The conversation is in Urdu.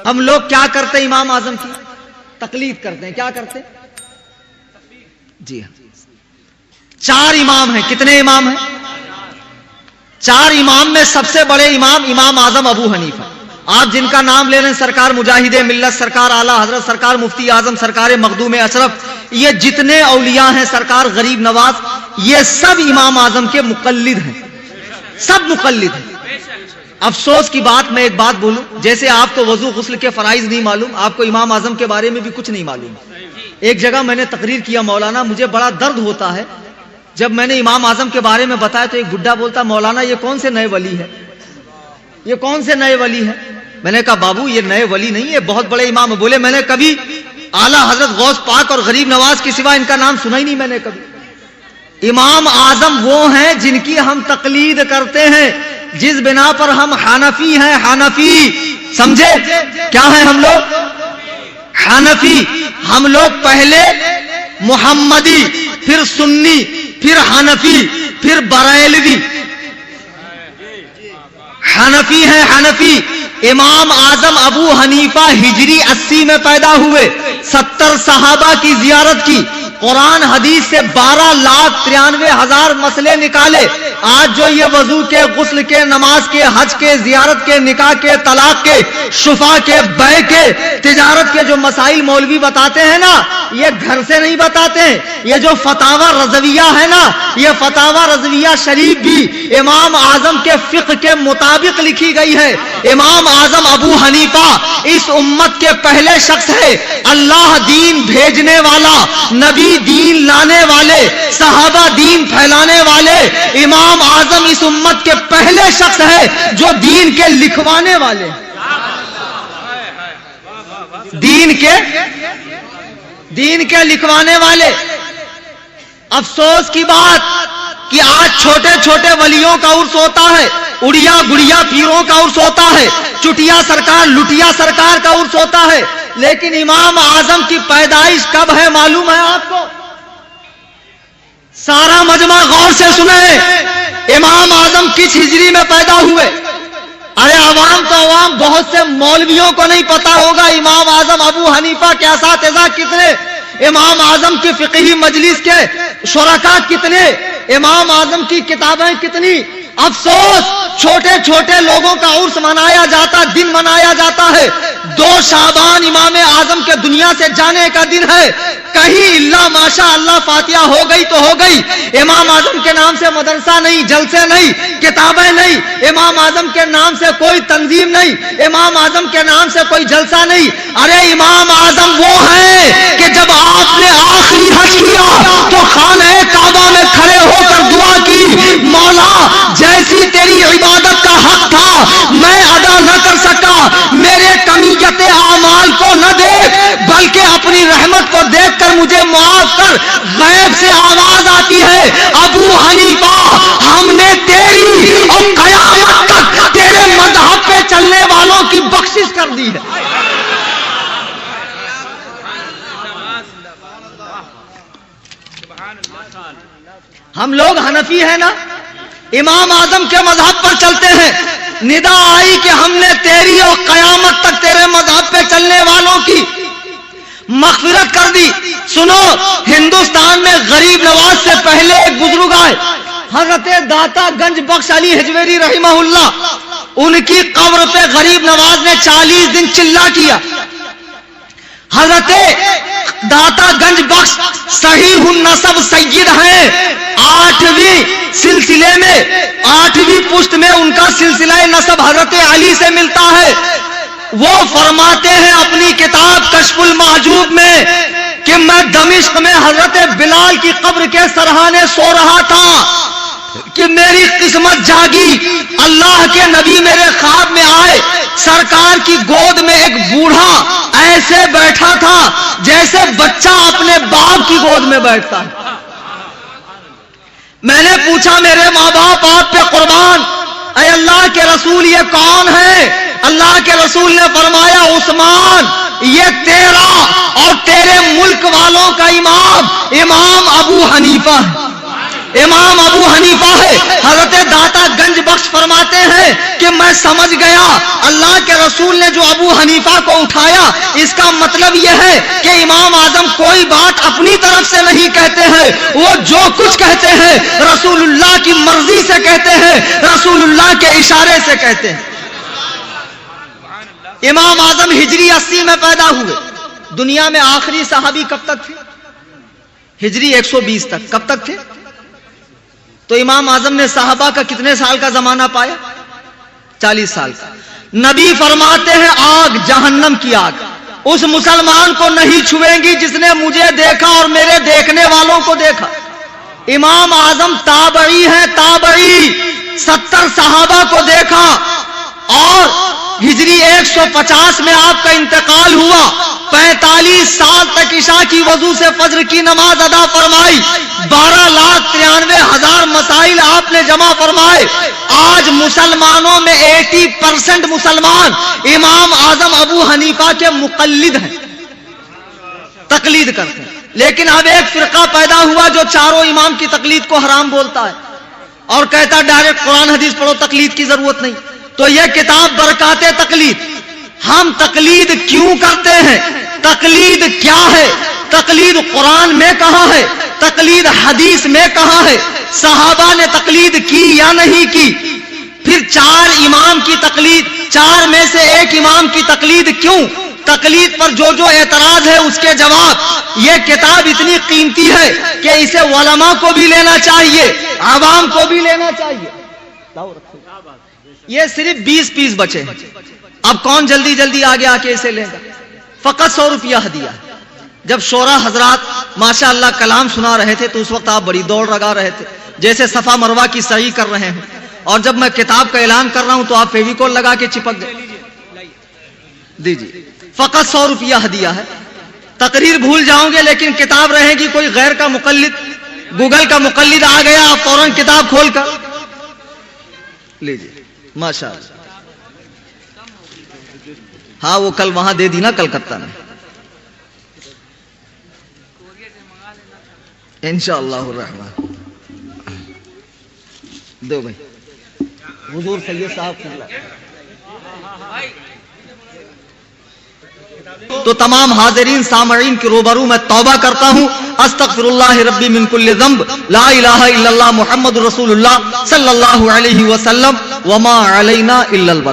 ہم لوگ کیا کرتے ہیں؟ امام اعظم کی تقلید کرتے ہیں. کیا کرتے؟ جی ہاں. 4 امام ہیں. کتنے امام ہیں؟ 4 امام میں سب سے بڑے امام اعظم ابو حنیفہ. آپ جن کا نام لے رہے ہیں، سرکار مجاہد ملت، سرکار اعلیٰ حضرت، سرکار مفتی اعظم، سرکار مخدوم اشرف، یہ جتنے اولیاء ہیں، سرکار غریب نواز، یہ سب امام اعظم کے مقلد ہیں. سب مقلد ہیں. افسوس کی بات، میں ایک بات بولوں، جیسے آپ کو وضو غسل کے فرائض نہیں معلوم، آپ کو امام اعظم کے بارے میں بھی کچھ نہیں معلوم. ایک جگہ میں نے تقریر کیا مولانا، مجھے بڑا درد ہوتا ہے جب میں نے امام اعظم کے بارے میں بتایا تو ایک بڈھا بولتا، مولانا یہ کون سے نئے ولی ہے؟ یہ کون سے نئے ولی ہے؟ میں نے کہا بابو یہ نئے ولی نہیں، یہ بہت بڑے امام ہیں. بولے میں نے کبھی اعلیٰ حضرت غوث پاک اور غریب نواز کے سوا ان کا نام سنا ہی نہیں میں نے کبھی. امام اعظم وہ ہیں جن کی ہم تقلید کرتے ہیں، جس بنا پر ہم حنفی ہیں. حنفی سمجھے کیا ہیں ہم لوگ؟ حنفی. ہم لوگ پہلے محمدی، پھر سنی، پھر حنفی، پھر بریلوی. حنفی ہیں حنفی. امام اعظم ابو حنیفہ ہجری 80 میں پیدا ہوئے. 70 صحابہ کی زیارت کی. قرآن حدیث سے 12,93,000 مسئلے نکالے. آج جو یہ وضو کے، غسل کے، نماز کے، حج کے، زیارت کے، نکاح کے، طلاق کے، شفا کے، بیع کے، تجارت کے جو مسائل مولوی بتاتے ہیں نا، یہ گھر سے نہیں بتاتے ہیں. یہ جو فتاوی رضویہ ہے نا، یہ فتاوی رضویہ شریف بھی امام اعظم کے فقہ کے مطابق لکھی گئی ہے. امام اعظم ابو حنیفہ اس امت کے پہلے شخص ہے. اللہ دین بھیجنے والا، نبی دین لانے والے، صحابہ دین پھیلانے والے. امام اعظم اس امت کے پہلے شخص ہے جو دین کے لکھوانے والے، دین کے لکھوانے والے. افسوس کی بات کہ آج چھوٹے چھوٹے ولیوں کا عرس ہوتا ہے، اڑیا گڑیا پیروں کا عرس ہوتا ہے، چٹیا سرکار لٹیا سرکار کا عرس ہوتا ہے. لیکن امام اعظم کی پیدائش کب ہے معلوم ہے آپ کو؟ سارا مجمع غور سے سنیں. امام اعظم کس ہجری میں پیدا ہوئے؟ ارے عوام تو عوام، بہت سے مولویوں کو نہیں پتا ہوگا امام اعظم ابو حنیفہ کے اساتذہ کتنے، امام اعظم کی فقہی مجلس کے شرکاء کتنے، امام اعظم کی کتابیں کتنی. افسوس چھوٹے چھوٹے لوگوں کا عرس منایا جاتا، دن منایا جاتا ہے. 2 شعبان امام اعظم کے دنیا سے جانے کا دن ہے. کہیں اللہ ماشاء اللہ فاتحہ ہو گئی تو ہو گئی. امام اعظم کے نام سے مدرسہ نہیں، جلسے نہیں، کتابیں نہیں. امام اعظم کے نام سے کوئی تنظیم نہیں، امام اعظم کے نام سے کوئی جلسہ نہیں. ارے امام اعظم وہ ہیں کہ جب آپ نے آخری حج کیا تو خانہ کعبہ میں کھڑے ہو کر دعا کی، مولا جیسی تیری عبادت کا حق تھا میں ادا نہ کر سکا، میرے کمیت اعمال کو نہ دیکھ بلکہ اپنی رحمت کو دیکھ کر مجھے معاف کر. غیب سے آواز آتی ہے، ابو حنیفہ ہم نے تیری اور قیامت تک تیرے مذہب پہ چلنے والوں کی بخشش کر دی ہے. ہم لوگ حنفی ہیں نا، امام اعظم کے مذہب پر چلتے ہیں. ندا آئی کہ ہم نے تیری اور قیامت تک تیرے مذہب پہ چلنے والوں کی مغفرت کر دی. سنو، ہندوستان میں غریب نواز سے پہلے ایک بزرگ آئے، حضرت داتا گنج بخش علی حجویری رحمہ اللہ. ان کی قبر پہ غریب نواز نے 40 دن چلا کیا. حضرت داتا گنج بخش صحیح النسب سید ہیں. 8ویں سلسلے میں، 8ویں پشت میں ان کا سلسلہ نسب حضرت علی سے ملتا ہے. وہ فرماتے ہیں اپنی کتاب کشف المحجوب میں کہ میں دمشق میں حضرت بلال کی قبر کے سرہانے سو رہا تھا کہ میری قسمت جاگی. اللہ کے نبی میرے خواب میں آئے. سرکار کی گود میں ایک بوڑھا ایسے بیٹھا تھا جیسے بچہ اپنے باپ کی گود میں بیٹھتا ہے. میں نے پوچھا میرے ماں باپ آپ پہ قربان، اے اللہ کے رسول یہ کون ہے؟ اللہ کے رسول نے فرمایا عثمان، یہ تیرا اور تیرے ملک والوں کا امام ابو حنیفہ ہے. امام ابو حنیفہ ہے. حضرت داتا گنج بخش فرماتے ہیں کہ میں سمجھ گیا اللہ کے رسول نے جو ابو حنیفہ کو اٹھایا اس کا مطلب یہ ہے کہ امام اعظم کوئی بات اپنی طرف سے نہیں کہتے ہیں, وہ جو کچھ کہتے ہیں رسول اللہ کی مرضی سے کہتے ہیں, رسول اللہ کے اشارے سے کہتے ہیں. امام اعظم ہجری 80 میں پیدا ہوئے. دنیا میں آخری صحابی کب تک تھے؟ ہجری 120 تک. کب تک تھے؟ تو امام اعظم نے صحابہ کا کتنے سال کا زمانہ پایا؟ 40 سال کا. نبی فرماتے ہیں آگ, جہنم کی آگ اس مسلمان کو نہیں چھوئیں گی جس نے مجھے دیکھا اور میرے دیکھنے والوں کو دیکھا. امام اعظم تابعی ہیں, تابعی 70 صحابہ کو دیکھا اور ہجری 150 میں آپ کا انتقال ہوا. 45 سال تک عشاء کی وضو سے فجر کی نماز ادا فرمائی. 12,93,000 مسائل آپ نے جمع فرمائے. آج مسلمانوں میں 80% مسلمان امام اعظم ابو حنیفہ کے مقلد ہیں, تقلید کرتے ہیں. لیکن اب ایک فرقہ پیدا ہوا جو چاروں امام کی تقلید کو حرام بولتا ہے اور کہتا ڈائریکٹ قرآن حدیث پڑھو, تقلید کی ضرورت نہیں. تو یہ کتاب برکات تقلید. ہم تقلید کیوں کرتے ہیں؟ تقلید کیا ہے؟ تقلید قرآن میں کہاں ہے؟ تقلید حدیث میں کہاں ہے؟ صحابہ نے تقلید کی یا نہیں کی؟ پھر 4 امام کی تقلید, 4 میں سے ایک امام کی تقلید کیوں؟ تقلید پر جو اعتراض ہے اس کے جواب. یہ کتاب اتنی قیمتی ہے کہ اسے علماء کو بھی لینا چاہیے, عوام کو بھی لینا چاہیے. یہ صرف 20 پیس بچے ہیں. اب کون جلدی جلدی آگے آ کے اسے لے گا؟ فقط 100 روپیہ ہدیہ. جب شورا حضرات ماشاء اللہ کلام سنا رہے تھے تو اس وقت آپ بڑی دوڑ لگا رہے تھے جیسے صفا مروہ کی سعی کر رہے ہیں, اور جب میں کتاب کا اعلان کر رہا ہوں تو آپ فیویکول لگا کے چپک گئے. دیجیے, فقط 100 روپیہ ہدیہ ہے. تقریر بھول جاؤں گے لیکن کتاب رہے گی. کوئی غیر کا مقلد, گوگل کا مقلد آ گیا, آپ فوراً کتاب کھول کر لیجیے. ماشاء اللہ. ہاں وہ کل وہاں دے دی نا کلکتہ میں, انشاءاللہ الرحمن. دو بھائی, حضور سید صاحب تو تمام حاضرین سامعین کے روبرو میں توبہ کرتا ہوں. استغفر اللہ ربی من کل ذنب, لا الہ الا اللہ محمد رسول اللہ صلی اللہ علیہ وسلم, وما علینا الا البلاغ.